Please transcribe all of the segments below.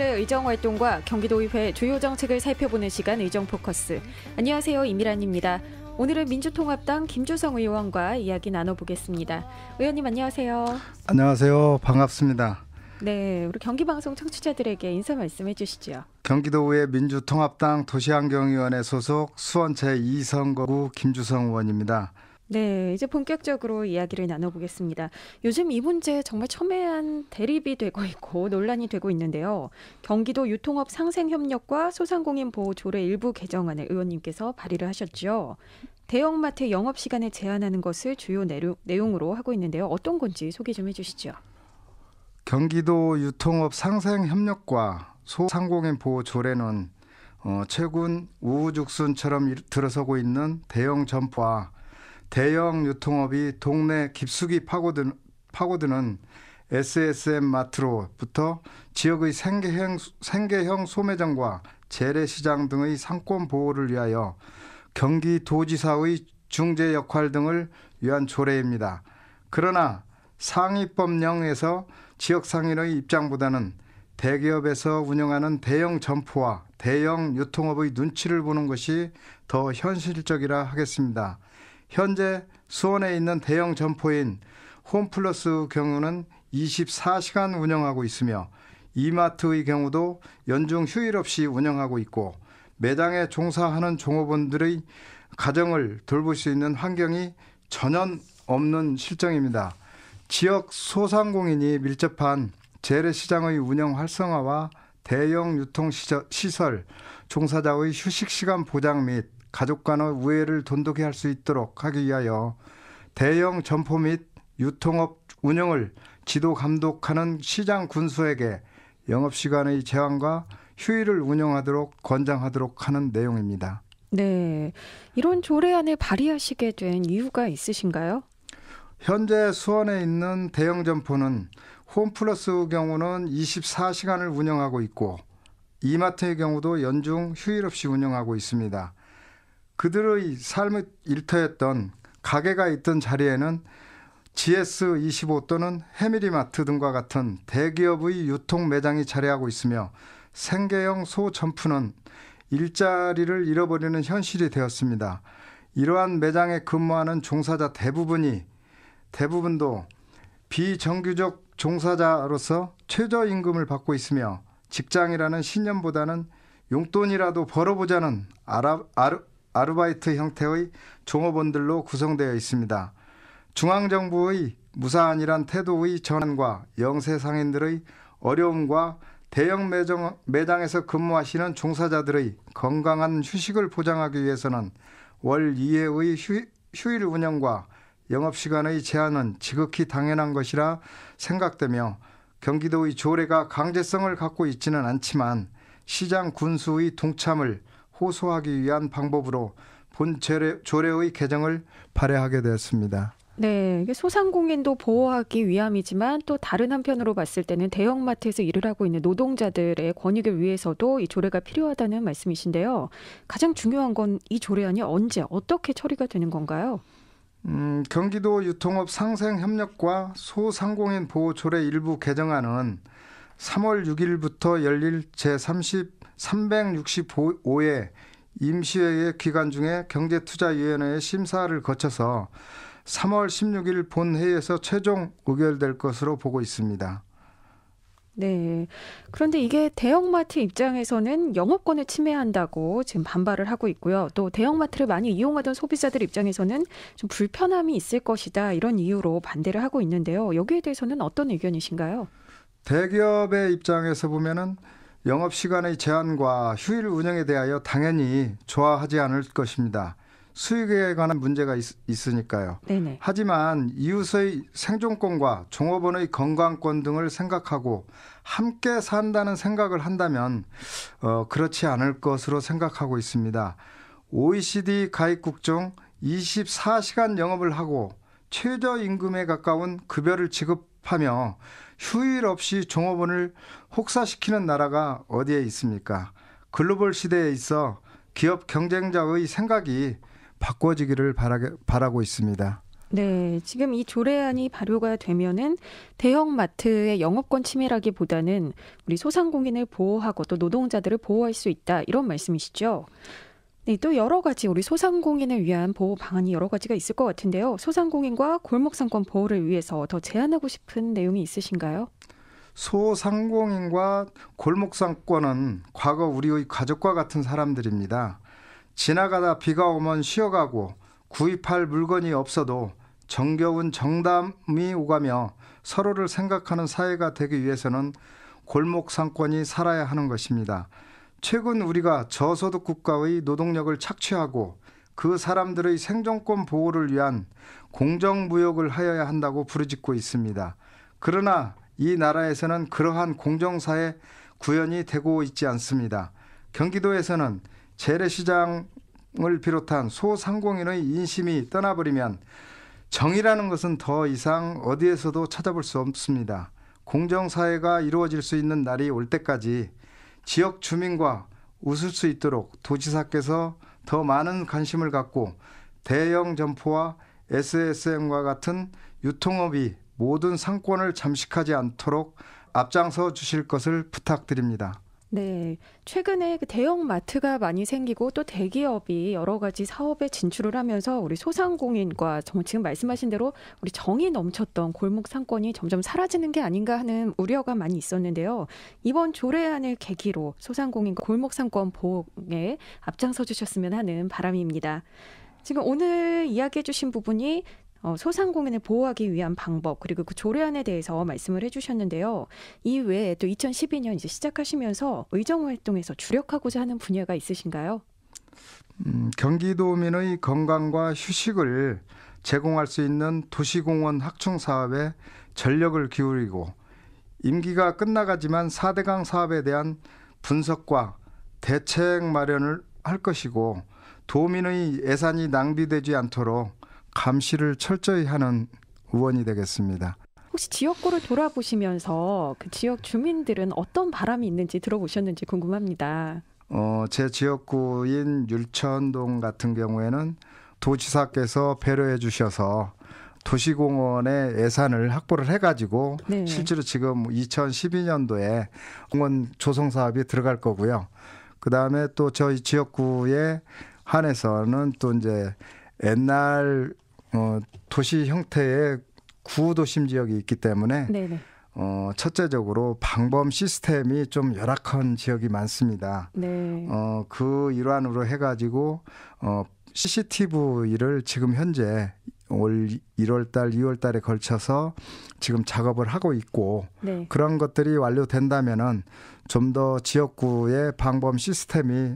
의회 의정활동과 경기도의회 주요 정책을 살펴보는 시간 의정포커스. 안녕하세요. 이미란입니다. 오늘은 민주통합당 김주성 의원과 이야기 나눠보겠습니다. 의원님 안녕하세요. 안녕하세요. 반갑습니다. 네, 우리 경기방송 청취자들에게 인사 말씀해 주시죠. 경기도의회 민주통합당 도시환경위원회 소속 수원 제2선거구 김주성 의원입니다. 네, 이제 본격적으로 이야기를 나눠보겠습니다. 요즘 이 문제 정말 첨예한 대립이 되고 있고 논란이 되고 있는데요. 경기도 유통업 상생협력과 소상공인 보호 조례 일부 개정안을 의원님께서 발의를 하셨죠. 대형마트 영업시간을 제한하는 것을 주요 내용으로 하고 있는데요. 어떤 건지 소개 좀 해주시죠. 경기도 유통업 상생협력과 소상공인 보호 조례는 최근 우후죽순처럼 들어서고 있는 대형 점포와 대형 유통업이 동네 깊숙이 파고드는 SSM 마트로부터 지역의 생계형 소매점과 재래시장 등의 상권 보호를 위하여 경기도지사의 중재 역할 등을 위한 조례입니다. 그러나 상위법령에서 지역상인의 입장보다는 대기업에서 운영하는 대형 점포와 대형 유통업의 눈치를 보는 것이 더 현실적이라 하겠습니다. 현재 수원에 있는 대형 점포인 홈플러스 경우는 24시간 운영하고 있으며 이마트의 경우도 연중 휴일 없이 운영하고 있고 매장에 종사하는 종업원들의 가정을 돌볼 수 있는 환경이 전혀 없는 실정입니다. 지역 소상공인이 밀접한 재래시장의 운영 활성화와 대형 유통시설 종사자의 휴식시간 보장 및 가족 간의 우애를 돈독히 할 수 있도록 하기 위하여 대형 점포 및 유통업 운영을 지도 감독하는 시장 군수에게 영업시간의 제한과 휴일을 운영하도록 권장하도록 하는 내용입니다. 네, 이런 조례안을 발의하시게 된 이유가 있으신가요? 현재 수원에 있는 대형 점포는 홈플러스 경우는 24시간을 운영하고 있고 이마트의 경우도 연중 휴일 없이 운영하고 있습니다. 그들의 삶의 일터였던 가게가 있던 자리에는 GS25 또는 해밀리마트 등과 같은 대기업의 유통 매장이 자리하고 있으며 생계형 소점포는 일자리를 잃어버리는 현실이 되었습니다. 이러한 매장에 근무하는 종사자 대부분도 비정규직 종사자로서 최저임금을 받고 있으며 직장이라는 신념보다는 용돈이라도 벌어보자는 아르바이트 형태의 종업원들로 구성되어 있습니다. 중앙정부의 무사안이란 태도의 전환과 영세상인들의 어려움과 대형 매장에서 근무하시는 종사자들의 건강한 휴식을 보장하기 위해서는 월 2회의 휴일 운영과 영업시간의 제한은 지극히 당연한 것이라 생각되며 경기도의 조례가 강제성을 갖고 있지는 않지만 시장 군수의 동참을 호소하기 위한 방법으로 본 조례의 개정을 발의하게 되었습니다. 네, 이게 소상공인도 보호하기 위함이지만 또 다른 한편으로 봤을 때는 대형마트에서 일을 하고 있는 노동자들의 권익을 위해서도 이 조례가 필요하다는 말씀이신데요. 가장 중요한 건 이 조례안이 언제 어떻게 처리가 되는 건가요? 경기도 유통업 상생협력과 소상공인 보호 조례 일부 개정안은 3월 6일부터 열릴 제365회 임시회의 기간 중에 경제투자위원회의 심사를 거쳐서 3월 16일 본회의에서 최종 의결될 것으로 보고 있습니다. 네. 그런데 이게 대형마트 입장에서는 영업권을 침해한다고 지금 반발을 하고 있고요. 또 대형마트를 많이 이용하던 소비자들 입장에서는 좀 불편함이 있을 것이다. 이런 이유로 반대를 하고 있는데요. 여기에 대해서는 어떤 의견이신가요? 대기업의 입장에서 보면은 영업시간의 제한과 휴일 운영에 대하여 당연히 좋아하지 않을 것입니다. 수익에 관한 문제가 있으니까요. 네네. 하지만 이웃의 생존권과 종업원의 건강권 등을 생각하고 함께 산다는 생각을 한다면 그렇지 않을 것으로 생각하고 있습니다. OECD 가입국 중 24시간 영업을 하고 최저임금에 가까운 급여를 지급하며 휴일 없이 종업원을 혹사시키는 나라가 어디에 있습니까? 글로벌 시대에 있어 기업 경쟁자의 생각이 바꿔지기를 바라고 있습니다. 네, 지금 이 조례안이 발효가 되면은 대형마트의 영업권 침해라기보다는 우리 소상공인을 보호하고 또 노동자들을 보호할 수 있다 이런 말씀이시죠? 네, 또 여러 가지 우리 소상공인을 위한 보호 방안이 여러 가지가 있을 것 같은데요. 소상공인과 골목상권 보호를 위해서 더 제안하고 싶은 내용이 있으신가요? 소상공인과 골목상권은 과거 우리의 가족과 같은 사람들입니다. 지나가다 비가 오면 쉬어가고 구입할 물건이 없어도 정겨운 정담이 오가며 서로를 생각하는 사회가 되기 위해서는 골목상권이 살아야 하는 것입니다. 최근 우리가 저소득 국가의 노동력을 착취하고 그 사람들의 생존권 보호를 위한 공정무역을 하여야 한다고 부르짖고 있습니다. 그러나 이 나라에서는 그러한 공정사회 구현이 되고 있지 않습니다. 경기도에서는 재래시장을 비롯한 소상공인의 인심이 떠나버리면 정의라는 것은 더 이상 어디에서도 찾아볼 수 없습니다. 공정사회가 이루어질 수 있는 날이 올 때까지 지역 주민과 웃을 수 있도록 도지사께서 더 많은 관심을 갖고 대형 점포와 SSM과 같은 유통업이 모든 상권을 잠식하지 않도록 앞장서 주실 것을 부탁드립니다. 네, 최근에 그 대형 마트가 많이 생기고 또 대기업이 여러 가지 사업에 진출을 하면서 우리 소상공인과 지금 말씀하신 대로 우리 정이 넘쳤던 골목 상권이 점점 사라지는 게 아닌가 하는 우려가 많이 있었는데요. 이번 조례안을 계기로 소상공인과 골목 상권 보호에 앞장서 주셨으면 하는 바람입니다. 지금 오늘 이야기해 주신 부분이 소상공인을 보호하기 위한 방법 그리고 그 조례안에 대해서 말씀을 해주셨는데요. 이 외에 또 2012년 이제 시작하시면서 의정활동에서 주력하고자 하는 분야가 있으신가요? 경기도민의 건강과 휴식을 제공할 수 있는 도시공원 확충 사업에 전력을 기울이고 임기가 끝나가지만 4대강 사업에 대한 분석과 대책 마련을 할 것이고 도민의 예산이 낭비되지 않도록 감시를 철저히 하는 의원이 되겠습니다. 혹시 지역구를 돌아보시면서 그 지역 주민들은 어떤 바람이 있는지 들어보셨는지 궁금합니다. 제 지역구인 율천동 같은 경우에는 도지사께서 배려해 주셔서 도시공원에 예산을 확보를 해가지고 네. 실제로 지금 2012년도에 공원 조성 사업이 들어갈 거고요. 그다음에 또 저희 지역구에 한해서는 또 이제 옛날 도시 형태의 구도심 지역이 있기 때문에 네네. 첫째적으로 방범 시스템이 좀 열악한 지역이 많습니다. 네. 그 일환으로 해가지고 CCTV를 지금 현재 올 1월달, 2월달에 걸쳐서 지금 작업을 하고 있고 네. 그런 것들이 완료된다면은 좀 더 지역구의 방범 시스템이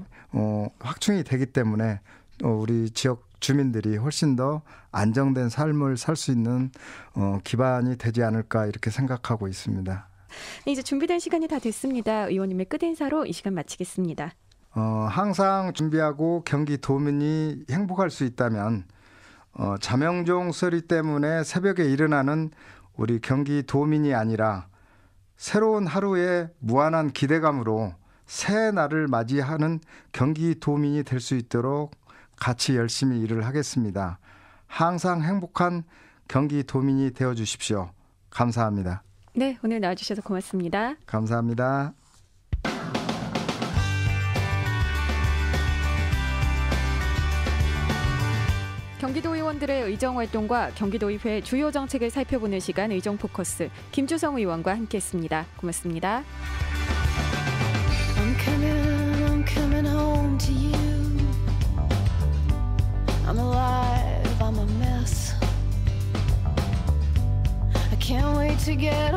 확충이 되기 때문에 우리 지역 주민들이 훨씬 더 안정된 삶을 살 수 있는 기반이 되지 않을까 이렇게 생각하고 있습니다. 네, 이제 준비된 시간이 다 됐습니다. 의원님의 끝인사로 이 시간 마치겠습니다. 항상 준비하고 경기도민이 행복할 수 있다면 자명종 소리 때문에 새벽에 일어나는 우리 경기도민이 아니라 새로운 하루에 무한한 기대감으로 새 날을 맞이하는 경기도민이 될 수 있도록 같이 열심히 일을 하겠습니다. 항상 행복한 경기도민이 되어주십시오. 감사합니다. 네, 오늘 나와주셔서 고맙습니다. 감사합니다. 경기도 의원들의 의정활동과 경기도의회 주요 정책을 살펴보는 시간 의정포커스 김주성 의원과 함께했습니다. 고맙습니다. I'm coming home to you. I'm alive, I'm a mess. I can't wait to get